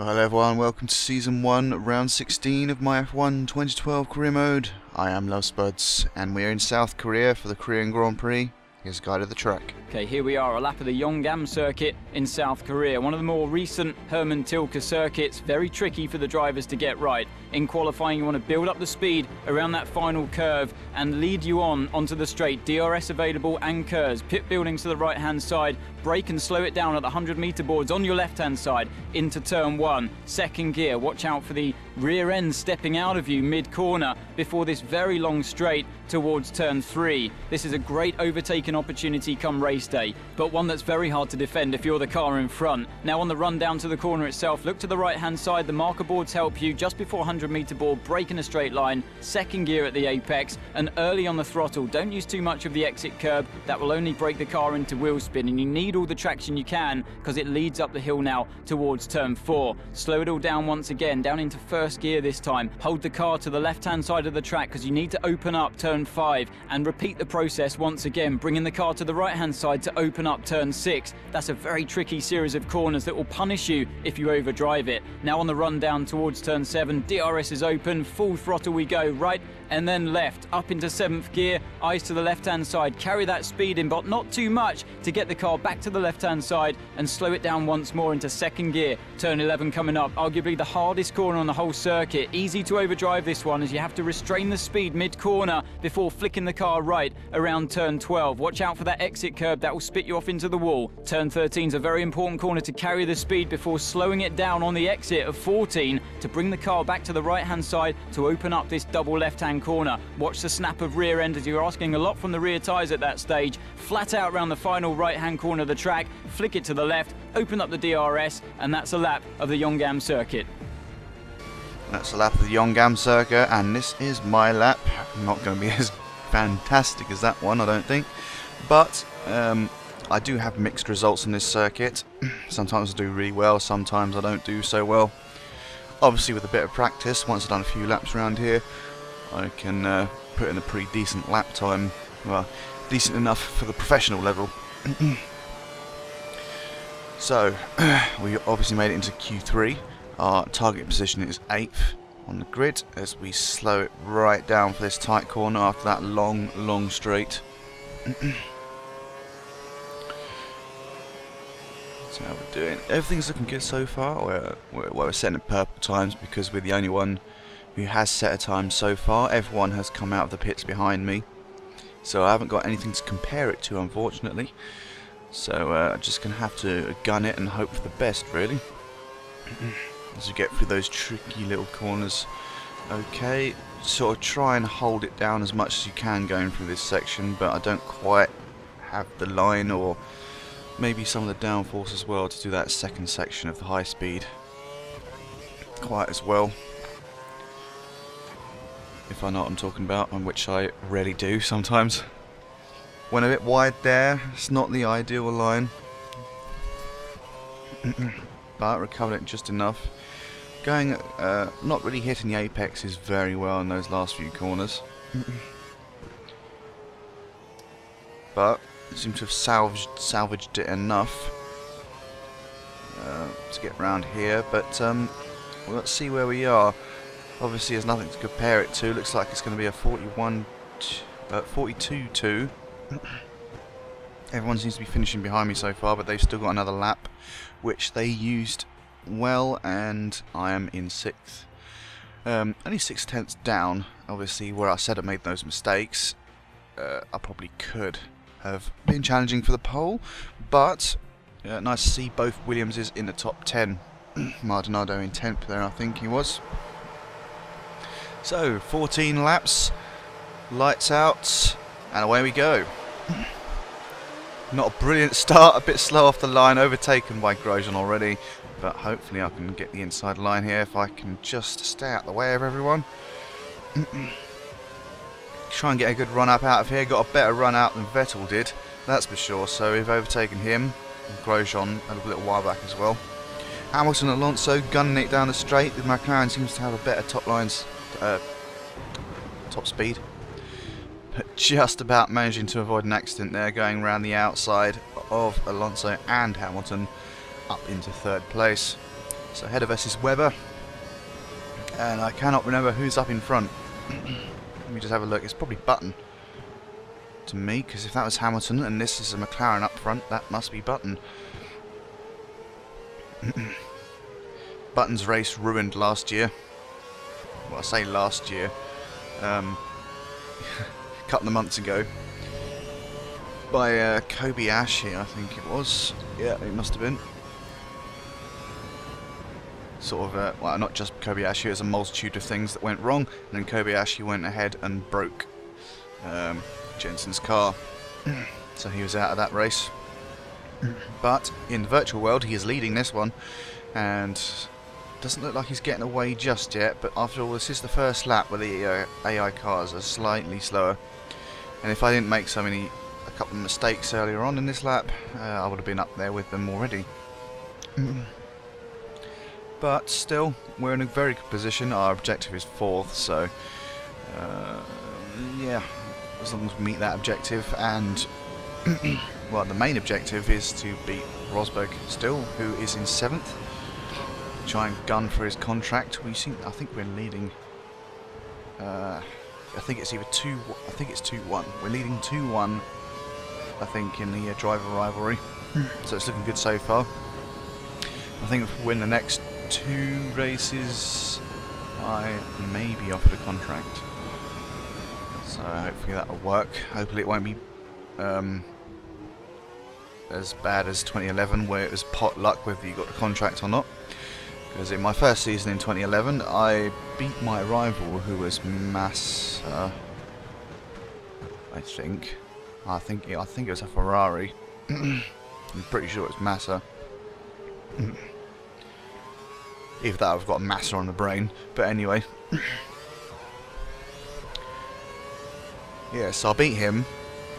Well, hello everyone, welcome to Season 1, Round 16 of my F1 2012 Career Mode. I am Rosberg, and we are in South Korea for the Korean Grand Prix. Here's a guide of the track. Okay, here we are, a lap of the Yeongam circuit in South Korea. One of the more recent Herman Tilke circuits, very tricky for the drivers to get right. In qualifying, you want to build up the speed around that final curve and lead you onto the straight. DRS available and curves. Pit buildings to the right-hand side. Brake and slow it down at the 100-meter boards on your left-hand side into turn 1. Second gear, watch out for the rear end stepping out of you mid-corner before this very long straight towards turn 3. This is a great overtaking opportunity come race day, but one that's very hard to defend if you're the car in front. Now on the run down to the corner itself, look to the right-hand side. The marker boards help you just before 100-meter board, brake in a straight line, second gear at the apex, and early on the throttle. Don't use too much of the exit curb. That will only break the car into wheel spin, and you need all the traction you can because it leads up the hill now towards turn 4. Slow it all down once again, down into first gear this time. Hold the car to the left-hand side of the track because you need to open up turn 5 and repeat the process once again, bringing the car to the right-hand side to open up turn 6. That's a very tricky series of corners that will punish you if you overdrive it. Now on the run down towards turn 7, DRS is open, full throttle we go, right and then left, up into 7th gear, eyes to the left-hand side, carry that speed in, but not too much to get the car back to the left-hand side and slow it down once more into 2nd gear. Turn 11 coming up, arguably the hardest corner on the whole circuit. Easy to overdrive this one as you have to restrain the speed mid-corner before flicking the car right around turn 12. Watch out for that exit curb, that will spit you off into the wall. Turn 13 is a very important corner to carry the speed before slowing it down on the exit of 14 to bring the car back to the right-hand side to open up this double left-hand corner. Watch the snap of rear end as you're asking a lot from the rear tyres at that stage. Flat out around the final right-hand corner of the track, flick it to the left, open up the DRS, and that's a lap of the Yeongam circuit. That's a lap of the Yeongam circuit, and this is my lap. Not going to be as fantastic as that one, I don't think, but I do have mixed results on this circuit. Sometimes I do really well, sometimes I don't do so well. Obviously with a bit of practice, once I've done a few laps around here, I can put in a pretty decent lap time. Well, decent enough for the professional level. So, we obviously made it into Q3. Our target position is 8th on the grid as we slow it right down for this tight corner after that long straight. So how we're doing. Everything's looking good so far. We're setting at purple times because we're the only one who has set a time so far. Everyone has come out of the pits behind me, so I haven't got anything to compare it to, unfortunately. So I'm just going to have to gun it and hope for the best, really, as you get through those tricky little corners. Okay, sort of try and hold it down as much as you can going through this section, but I don't quite have the line or maybe some of the downforce as well to do that second section of the high speed quite as well. If I know what I'm talking about, and which I rarely do sometimes. Went a bit wide there, it's not the ideal line, but recovered it just enough. Going, not really hitting the apexes very well in those last few corners. But seem to have salvaged it enough to get around here, but well, let's see where we are. Obviously there's nothing to compare it to. Looks like it's going to be a 42-2. Everyone seems to be finishing behind me so far, but they've still got another lap which they used well, and I am in 6th. Only 6 tenths down. Obviously where I said I made those mistakes, I probably could have been challenging for the pole, but nice to see both Williamses in the top 10. Maldonado in 10th there, I think he was. So 14 laps, lights out, and away we go. Not a brilliant start, a bit slow off the line, overtaken by Grosjean already, but hopefully I can get the inside line here if I can just stay out the way of everyone. Try and get a good run up out of here. Got a better run out than Vettel did, that's for sure. So we've overtaken him and Grosjean a little while back as well. Hamilton and Alonso gunning it down the straight. The McLaren seems to have a better top speed, but just about managing to avoid an accident there, going around the outside of Alonso and Hamilton up into 3rd place. So ahead of us is Webber, and I cannot remember who's up in front. Let me just have a look. It's probably Button to me, because if that was Hamilton and this is a McLaren up front, that must be Button. Button's race ruined last year. Well, I say last year. A couple of months ago. By Kobayashi, I think it was. Yeah, it must have been. Sort of, well, not just Kobayashi, it was a multitude of things that went wrong, and then Kobayashi went ahead and broke Jensen's car. So he was out of that race. But in the virtual world, he is leading this one, and doesn't look like he's getting away just yet. But after all, this is the first lap where the AI cars are slightly slower, and if I didn't make a couple of mistakes earlier on in this lap, I would have been up there with them already. But still, we're in a very good position. Our objective is 4th, so yeah, as long as we meet that objective, and well, the main objective is to beat Rosberg still, who is in 7th. Try and gun for his contract. I think we're leading. I think it's either 2. I think it's 2-1. We're leading 2-1. I think in the driver rivalry. So it's looking good so far. I think if we win the next 2 races, I may be offered a contract. So hopefully that'll work. Hopefully it won't be as bad as 2011, where it was pot luck whether you got the contract or not. Because in my first season in 2011, I beat my rival, who was Massa. I think it was a Ferrari. I'm pretty sure it's Massa. Either that, or I've got a Massa on the brain. But anyway, yeah. So I beat him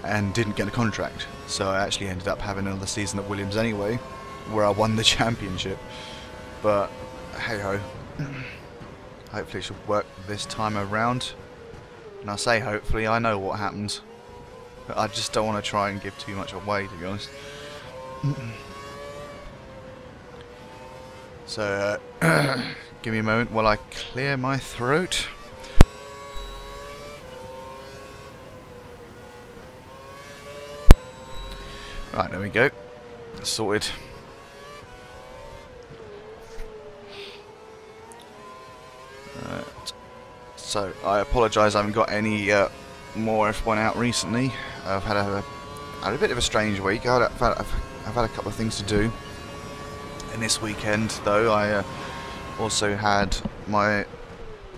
and didn't get a contract. So I actually ended up having another season at Williams anyway, where I won the championship. But hey ho. Hopefully it should work this time around. And I say hopefully, I know what happens. But I just don't want to try and give too much away, to be honest. So, give me a moment while I clear my throat. Right, there we go. Sorted. So, I apologise I haven't got any more F1 out recently. I've had a bit of a strange week. I've had a couple of things to do. And this weekend, though, I also had my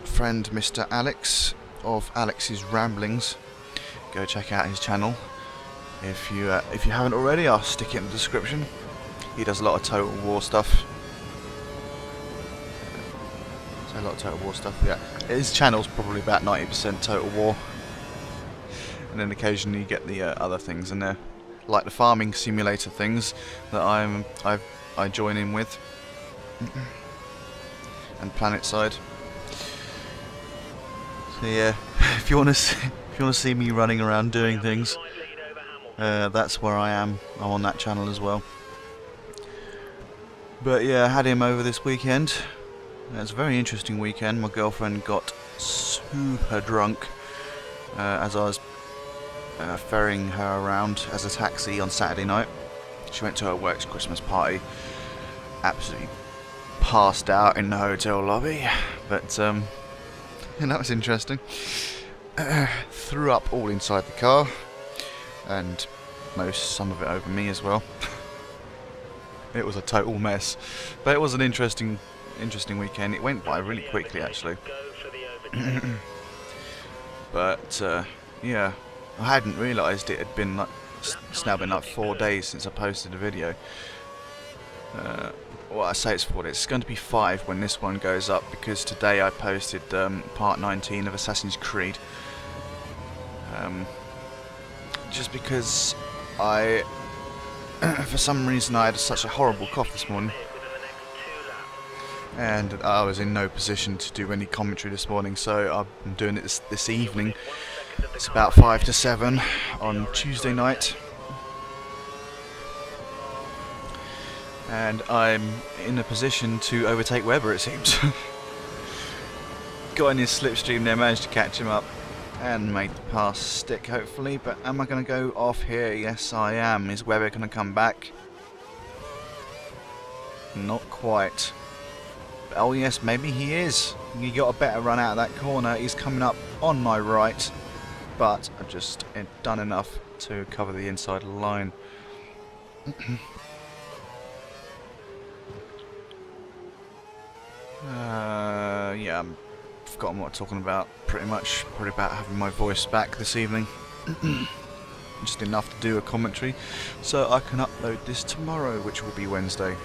friend Mr. Alex of Alex's Ramblings. Go check out his channel. If you haven't already, I'll stick it in the description. He does a lot of Total War stuff. A lot of Total War stuff, yeah. His channel's probably about 90% Total War. And then occasionally you get the other things in there. Like the farming simulator things that I join in with. And Planet Side. So yeah, if you want to see me running around doing things, that's where I am. I'm on that channel as well. But yeah, I had him over this weekend. It was a very interesting weekend. My girlfriend got super drunk as I was ferrying her around as a taxi on Saturday night. She went to her work's Christmas party, absolutely passed out in the hotel lobby, but and that was interesting. Threw up all inside the car, and some of it over me as well. It was a total mess, but it was an interesting weekend. It went by really quickly, actually. But yeah, I hadn't realised it had been it's now been like 4 days since I posted a video. Well, I say it's 4 days. It's going to be 5 when this one goes up, because today I posted part 19 of Assassin's Creed. Just because for some reason I had such a horrible cough this morning, and I was in no position to do any commentary this morning, so I'm doing it this evening. It's about 5 to 7 on Tuesday night, and I'm in a position to overtake Webber, it seems. Got in his slipstream there, managed to catch him up and make the pass stick hopefully, but am I going to go off here? Yes I am. Is Webber going to come back? Not quite. Oh yes, maybe he is. He got a better run out of that corner. He's coming up on my right, but I've just done enough to cover the inside line. Yeah, I've forgotten what I'm talking about pretty much. Probably about having my voice back this evening. Just enough to do a commentary so I can upload this tomorrow, which will be Wednesday.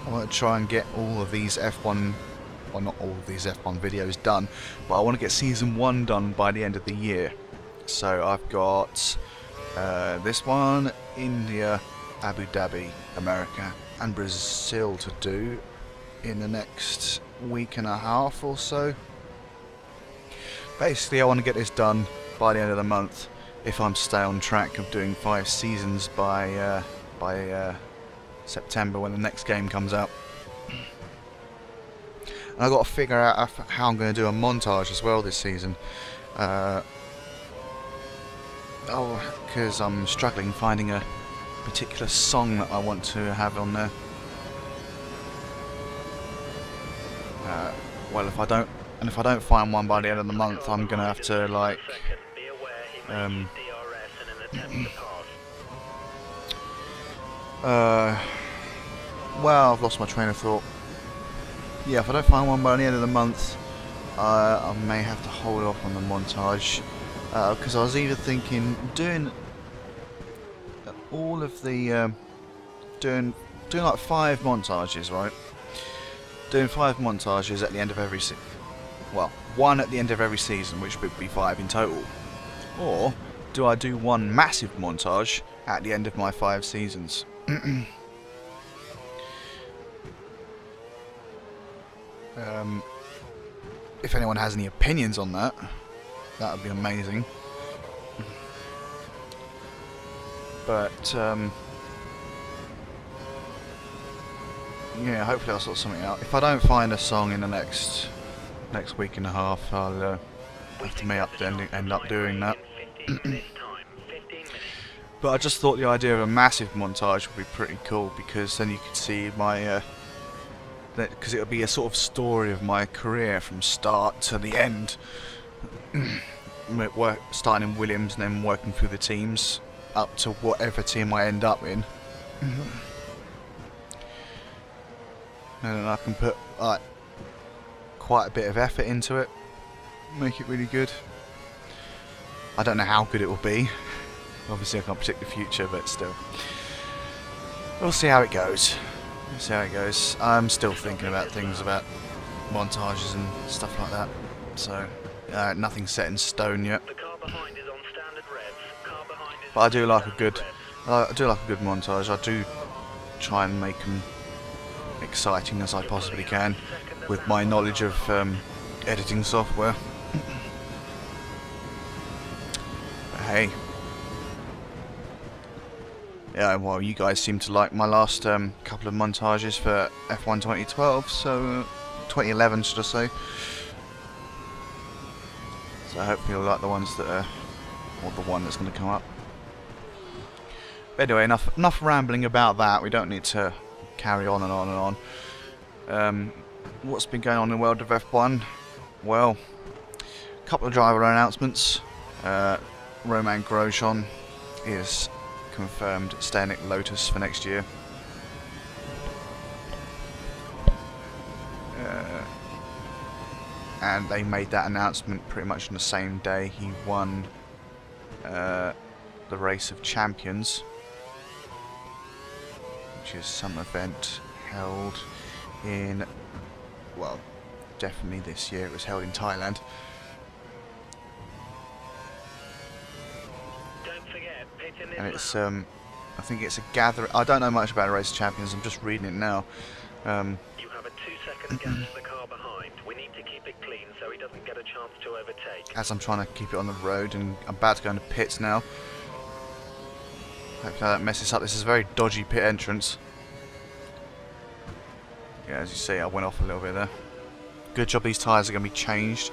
I want to try and get all of these F1, well not all of these F1 videos done, but I want to get season 1 done by the end of the year. So I've got this one, India, Abu Dhabi, America and Brazil to do in the next week and a half or so. Basically I want to get this done by the end of the month if I'm to stay on track of doing 5 seasons by September when the next game comes out. And I've got to figure out how I'm going to do a montage as well this season. Because I'm struggling finding a particular song that I want to have on there. Well, if I don't find one by the end of the month, I'm gonna have to like well, I've lost my train of thought. Yeah, if I don't find one by the end of the month, I may have to hold off on the montage because I was either thinking doing all of the doing like 5 montages, right? Doing 5 montages at the end of every well, 1 at the end of every season, which would be 5 in total. Or do I do 1 massive montage at the end of my 5 seasons? If anyone has any opinions on that, that would be amazing. But yeah, hopefully I'll sort something out. If I don't find a song in the next week and a half, I'll have to end up doing that. But I just thought the idea of a massive montage would be pretty cool, because then you could see my because it would be a sort of story of my career from start to the end. Starting in Williams and then working through the teams up to whatever team I end up in. And then I can put like quite a bit of effort into it, make it really good. I don't know how good it will be. Obviously I can't predict the future, but still. We'll see how it goes. We'll see how it goes. I'm still thinking about things about montages and stuff like that. So nothing's set in stone yet. But I do like a good montage. I do try and make them exciting as I possibly can with my knowledge of editing software. But hey, yeah, well, you guys seem to like my last couple of montages for F1 2012, so 2011 should I say. So hopefully you'll like the ones that are, or the one that's going to come up. But anyway, enough rambling about that. We don't need to carry on and on and on. What's been going on in the world of F1? Well, a couple of driver announcements. Romain Grosjean is confirmed staying at Lotus for next year. And they made that announcement pretty much on the same day he won the Race of Champions, which is some event held in, well, definitely this year. It was held in Thailand. And it's I think it's a gathering. I don't know much about a Race of Champions. I'm just reading it now. You have a 2-second gap to the car behind. We need to keep it clean so he doesn't get a chance to overtake. As I'm trying to keep it on the road, and I'm about to go into pits now. Hopefully I don't mess this up. This is a very dodgy pit entrance. yeah, as you see, I went off a little bit there. Good job these tyres are going to be changed.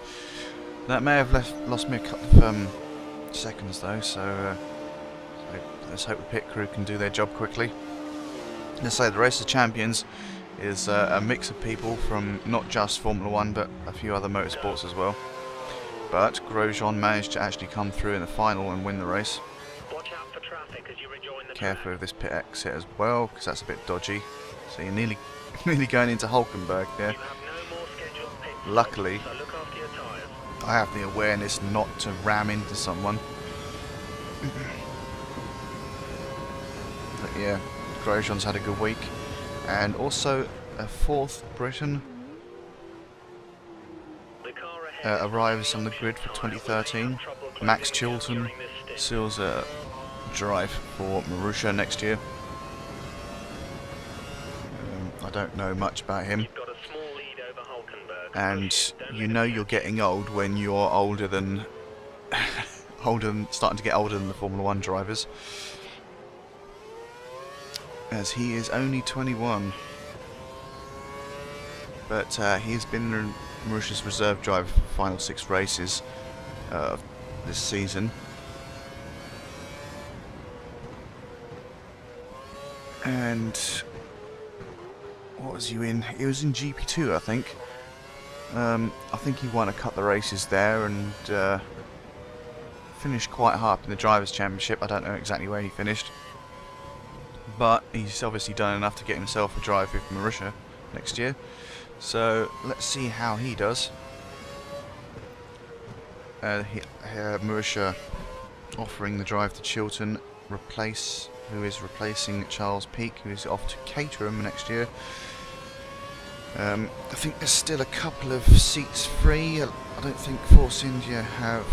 That may have lost me a couple of seconds though, so let's hope the pit crew can do their job quickly. Let's say the Race of Champions is a mix of people from not just Formula 1 but a few other motorsports as well. But Grosjean managed to actually come through in the final and win the race. Watch out for traffic as you rejoin the Careful track. with this pit exit as well, because that's a bit dodgy. So you're nearly going into Hulkenberg there. You have no more scheduled pit stops, Luckily, so look after your tyres. I have the awareness not to ram into someone. But yeah, Grosjean's had a good week. And also a fourth Briton The car ahead arrives on the grid for 2013. Max Chilton seals a drive for Marussia next year. I don't know much about him. You've got a small lead over Hulkenberg. And you know you're getting old when you're older than starting to get older than the Formula 1 drivers, as he is only 21, but he's been Marussia's reserve driver for the final 6 races of this season. And what was he in? He was in GP2, I think. I think he won a couple of races there and finished quite high up in the Drivers' Championship. I don't know exactly where he finished, but he's obviously done enough to get himself a drive with Marussia next year. So let's see how he does. Marussia offering the drive to Chilton, who is replacing Charles Peake, who is off to Caterham next year. I think there's still a couple of seats free. I don't think Force India have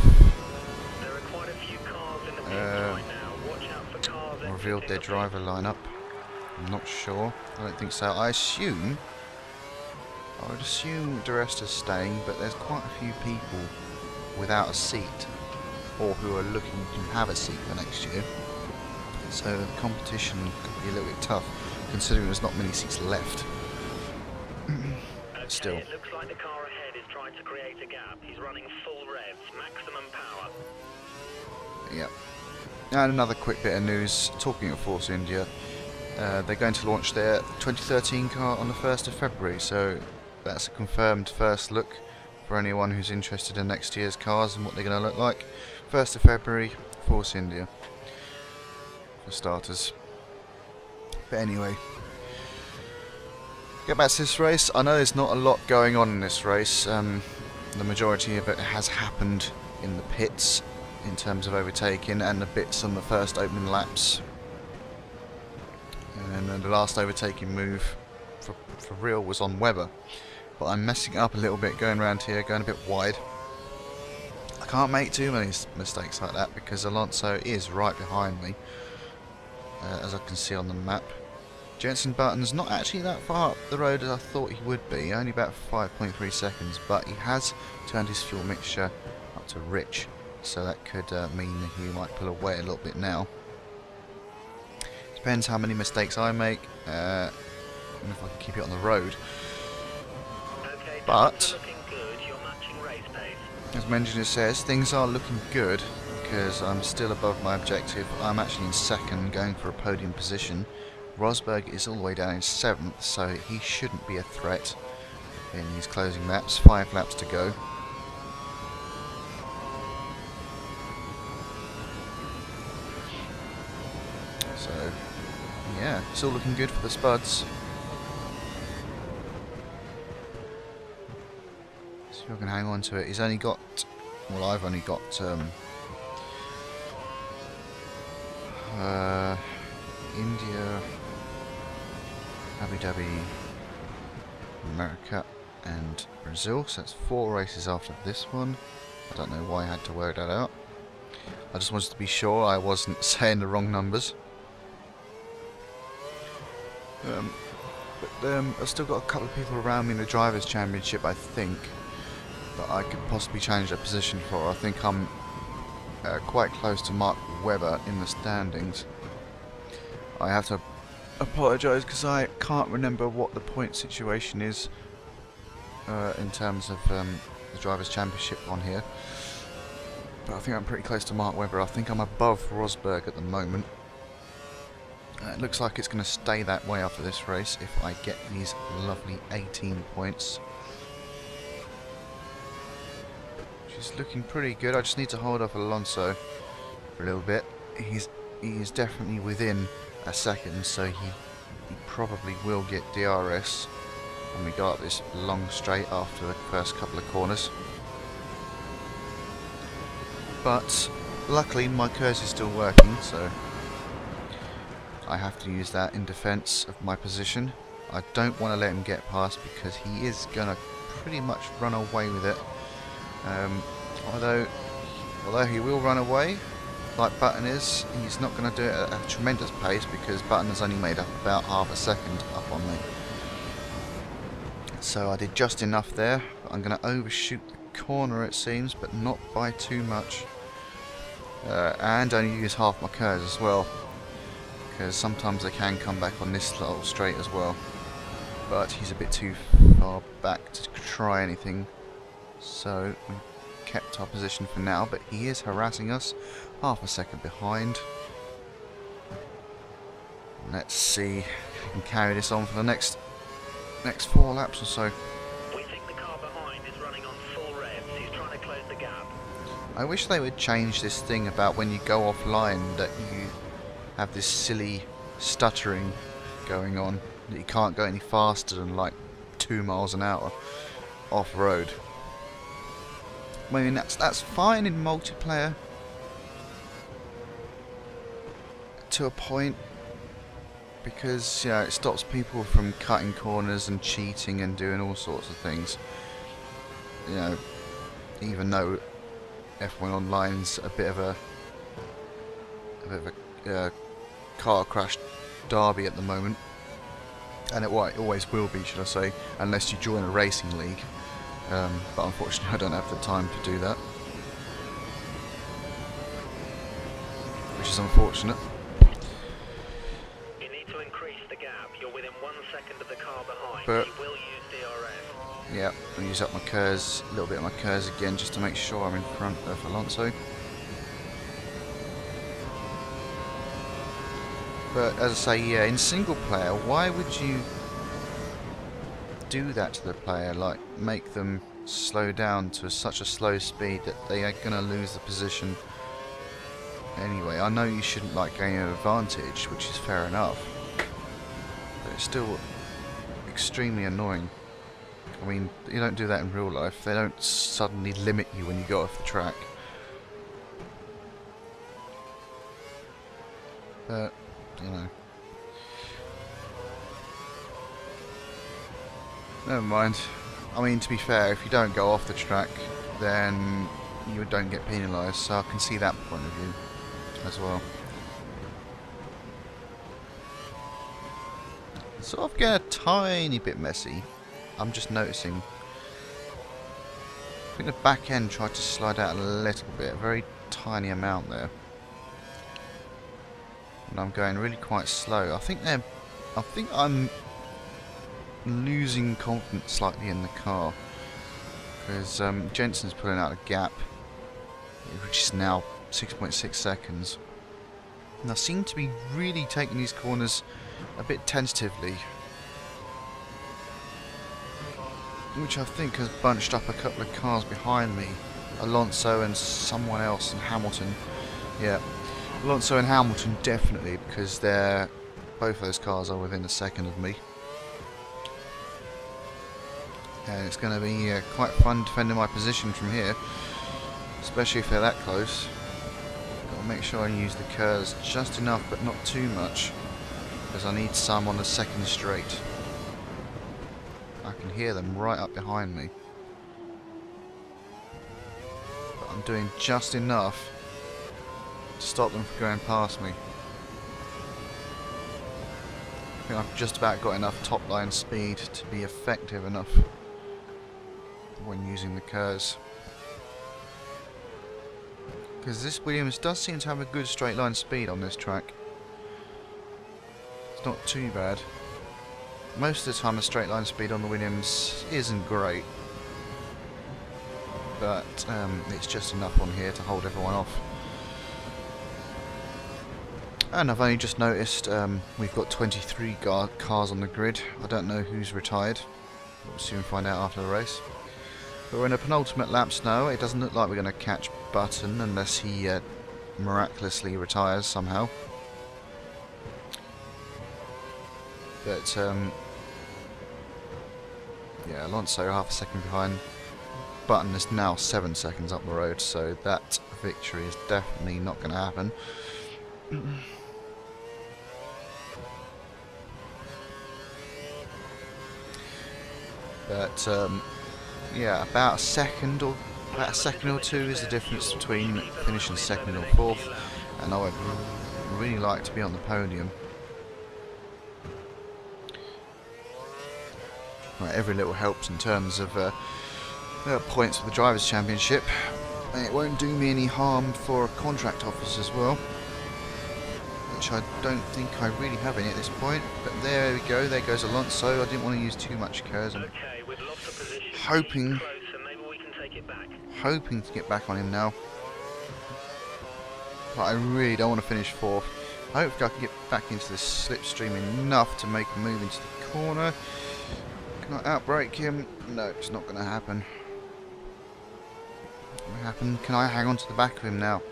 There are quite a few cars in the pits right now. Watch out for cars revealed their exiting the pit. driver lineup. I'm not sure. I don't think so. I would assume DeResta's staying, but there's quite a few people without a seat, or who are looking to have a seat for next year. So the competition could be a little bit tough, considering there's not many seats left. Okay, Still. it looks like the car ahead is trying to create a gap. He's running full revs, maximum power. Yep. And another quick bit of news, talking of Force India, they're going to launch their 2013 car on the 1st of February, so that's a confirmed first look for anyone who's interested in next year's cars and what they're going to look like. 1st of February, Force India, for starters. But anyway, get back to this race. I know there's not a lot going on in this race. The majority of it has happened in the pits in terms of overtaking, and the bits on the first opening laps. And then the last overtaking move for real was on Webber. But I'm messing up a little bit going around here, going a bit wide. I can't make too many mistakes like that because Alonso is right behind me, as I can see on the map. Jenson Button's not actually that far up the road as I thought he would be, only about 5.3 seconds, but he has turned his fuel mixture up to rich, so that could mean that he might pull away a little bit now. Depends how many mistakes I make, and if I can keep it on the road. Okay, But looking good. You're matching race pace. as Mentioner says, things are looking good because I'm still above my objective. I'm actually in second, going for a podium position. Rosberg is all the way down in 7th, so he shouldn't be a threat in these closing laps. 5 laps to go. So, yeah, it's all looking good for the Spuds. See if I can hang on to it. He's only got, well, I've only got India, Abu Dhabi, America and Brazil, so that's 4 races after this one. I don't know why I had to work that out. I just wanted to be sure I wasn't saying the wrong numbers. I've still got a couple of people around me in the Drivers' Championship, I think, that I could possibly change their position for. I think I'm quite close to Mark Webber in the standings. I have to apologise because I can't remember what the point situation is in terms of the Drivers' Championship on here. But I think I'm pretty close to Mark Webber. I think I'm above Rosberg at the moment. It looks like it's going to stay that way after this race if I get these lovely 18 points. Which is looking pretty good. I just need to hold off Alonso for a little bit. He is definitely within a second, so he probably will get DRS when we go up this long straight after the first couple of corners. But luckily my curse is still working, so I have to use that in defence of my position. I don't want to let him get past because he is going to pretty much run away with it. Although he will run away, like Button is, he's not going to do it at a tremendous pace because Button has only made up about half a second up on me. So I did just enough there. I'm going to overshoot the corner it seems, but not by too much. And only use half my curves as well, because sometimes they can come back on this little straight as well. But he's a bit too far back to try anything, so we kept our position for now, but he is harassing us, half a second behind. Let's see if we can carry this on for the next 4 laps or so. We think the car behind is running on full revs. He's trying to close the gap. I wish they would change this thing about when you go offline that you have this silly stuttering going on, that you can't go any faster than like 2 miles an hour off-road. I mean, that's fine in multiplayer to a point, because, you know, it stops people from cutting corners and cheating and doing all sorts of things. You know, even though F1 Online's a bit of a car crash derby at the moment, and it always will be, should I say, unless you join a racing league. But unfortunately I don't have the time to do that, which is unfortunate. You need to increase the gap. You're within 1 second of the car behind. But He will use DRS. yeah, I'll use up my curves, a little bit of my curves again, just to make sure I'm in front of Alonso. But as I say, yeah, in single player, why would you do that to the player? Like, make them slow down to such a slow speed that they are going to lose the position anyway. I know you shouldn't like gain an advantage, which is fair enough, but it's still extremely annoying. I mean, you don't do that in real life. They don't suddenly limit you when you go off the track. But, you know, never mind. I mean, to be fair, if you don't go off the track, then you don't get penalised, so I can see that point of view as well. It's sort of getting a tiny bit messy. I'm just noticing. I think the back end tried to slide out a little bit, a very tiny amount there. And I'm going really quite slow. I think I'm losing confidence slightly in the car, because Jensen's pulling out a gap, which is now 6.6 seconds. And I seem to be really taking these corners a bit tentatively, which I think has bunched up a couple of cars behind me. Alonso and someone else, and Hamilton. Yeah, Alonso and Hamilton definitely, because both those cars are within a second of me. And it's going to be quite fun defending my position from here, especially if they're that close. Got to make sure I use the curves just enough, but not too much, because I need some on the second straight. I can hear them right up behind me, but I'm doing just enough to stop them from going past me. I think I've just about got enough top line speed to be effective enough when using the curves, because this Williams does seem to have a good straight line speed on this track. not too bad. Most of the time the straight line speed on the Williams isn't great, but it's just enough on here to hold everyone off. And I've only just noticed we've got 23 cars on the grid. I don't know who's retired. We'll soon find out after the race. But we're in the penultimate laps now. It doesn't look like we're going to catch Button unless he miraculously retires somehow. But yeah, Alonso half a second behind. Button is now 7 seconds up the road, so that victory is definitely not going to happen. But yeah, about a second or two is the difference between finishing second or fourth, and I would really like to be on the podium. Right, every little helps in terms of points for the Drivers' Championship. It won't do me any harm for a contract office as well, which I don't think I really have any at this point. But there we go, there goes Alonso. I didn't want to use too much curves. I'm hoping to get back on him now. But I really don't want to finish fourth. Hopefully I can get back into the slipstream enough to make a move into the corner. Can I outbrake him? No, it's not going to happen. Can I hang on to the back of him now?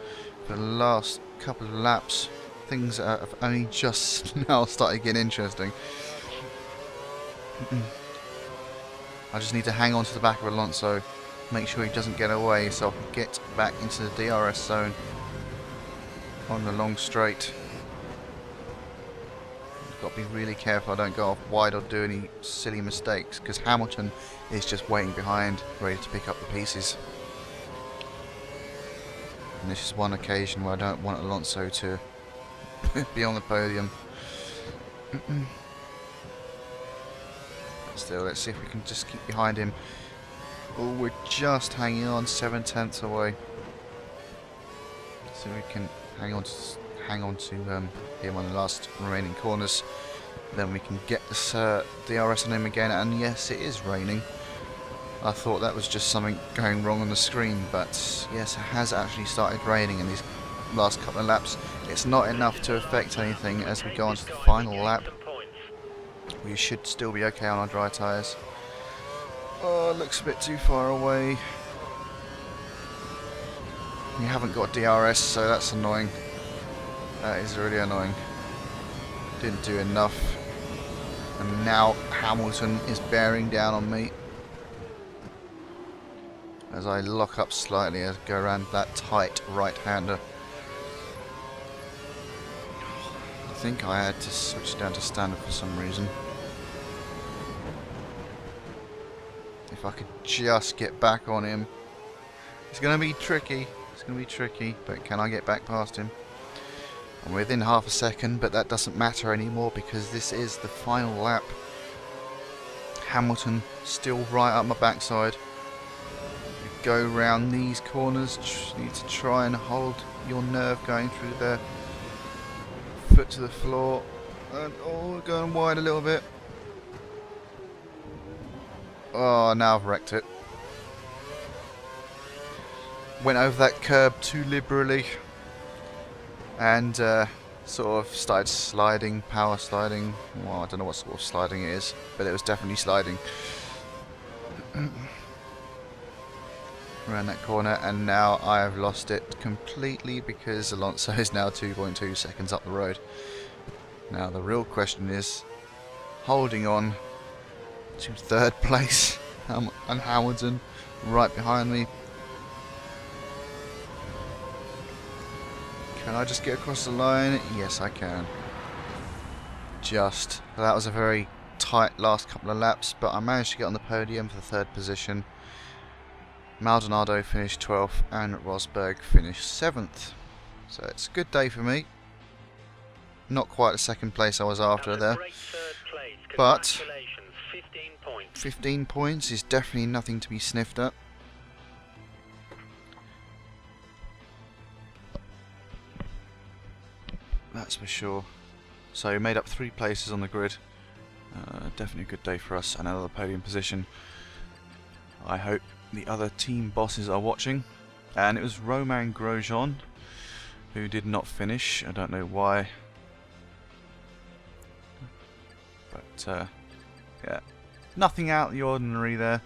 For the last couple of laps, things have only just now started getting interesting. I just need to hang on to the back of Alonso, make sure he doesn't get away so I can get back into the DRS zone on the long straight. Got to be really careful I don't go off wide or do any silly mistakes, because Hamilton is just waiting behind, ready to pick up the pieces. And this is one occasion where I don't want Alonso to be on the podium. Still, let's see if we can just keep behind him. Oh, we're just hanging on, 7/10 away. So we can hang on to him on the last remaining corners. Then we can get this DRS on him again. And yes, it is raining. I thought that was just something going wrong on the screen, but yes, it has actually started raining in these last couple of laps. It's not enough to affect anything as we go on to the final lap. We should still be okay on our dry tyres. Oh, it looks a bit too far away. We haven't got DRS, so that's annoying. That is really annoying. Didn't do enough. And now Hamilton is bearing down on me. As I lock up slightly as I go around that tight right-hander. I think I had to switch down to standard for some reason. If I could just get back on him. It's going to be tricky. It's going to be tricky, but can I get back past him? I'm within half a second, but that doesn't matter anymore because this is the final lap. Hamilton still right up my backside. You go round these corners, you need to try and hold your nerve going through there. Foot to the floor, and oh, going wide a little bit. Oh, now I've wrecked it. Went over that curb too liberally. And sort of started sliding, power sliding. Well, I don't know what sort of sliding it is, but it was definitely sliding. Around that corner, and now I have lost it completely because Alonso is now 2.2 seconds up the road. Now the real question is holding on to third place, and Hamilton right behind me. Can I just get across the line? Yes, I can. Just. That was a very tight last couple of laps, but I managed to get on the podium for the third position. Maldonado finished 12th and Rosberg finished 7th. So it's a good day for me. Not quite the second place I was after there. But 15 points is definitely nothing to be sniffed at. That's for sure. So we made up 3 places on the grid. Definitely a good day for us, and another podium position. I hope the other team bosses are watching. And it was Romain Grosjean who did not finish. I don't know why. But yeah, nothing out of the ordinary there.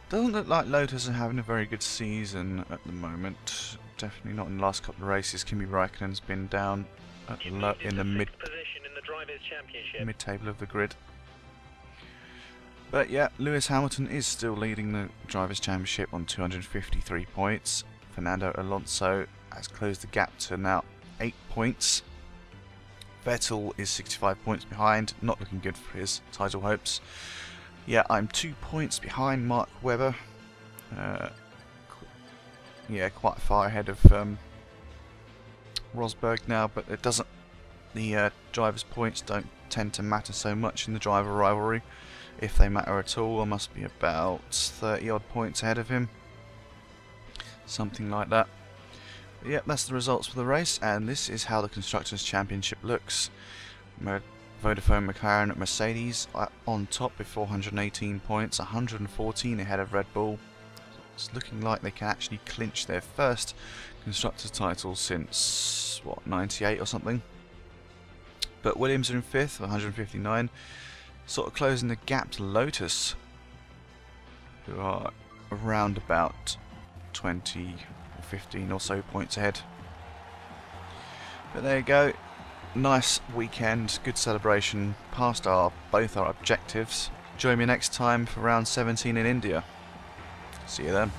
Doesn't look like Lotus are having a very good season at the moment. Definitely not in the last couple of races. Kimi Raikkonen's been down at in the mid-table of the grid. But yeah, Lewis Hamilton is still leading the Drivers' Championship on 253 points. Fernando Alonso has closed the gap to now 8 points. Vettel is 65 points behind, not looking good for his title hopes. Yeah, I'm 2 points behind Mark Webber. Yeah, quite far ahead of Rosberg now, but it doesn't. The drivers' points don't tend to matter so much in the driver rivalry. If they matter at all, I must be about 30 odd points ahead of him. Something like that. But yeah, that's the results for the race, and this is how the Constructors' Championship looks. Vodafone McLaren at Mercedes on top with 418 points, 114 ahead of Red Bull. It's looking like they can actually clinch their first Constructors' title since, what, 98 or something. But Williams are in 5th, 159, sort of closing the gap to Lotus, who are around about 20 or 15 or so points ahead. But there you go, nice weekend, good celebration, passed both our objectives. Join me next time for round 17 in India. See you then.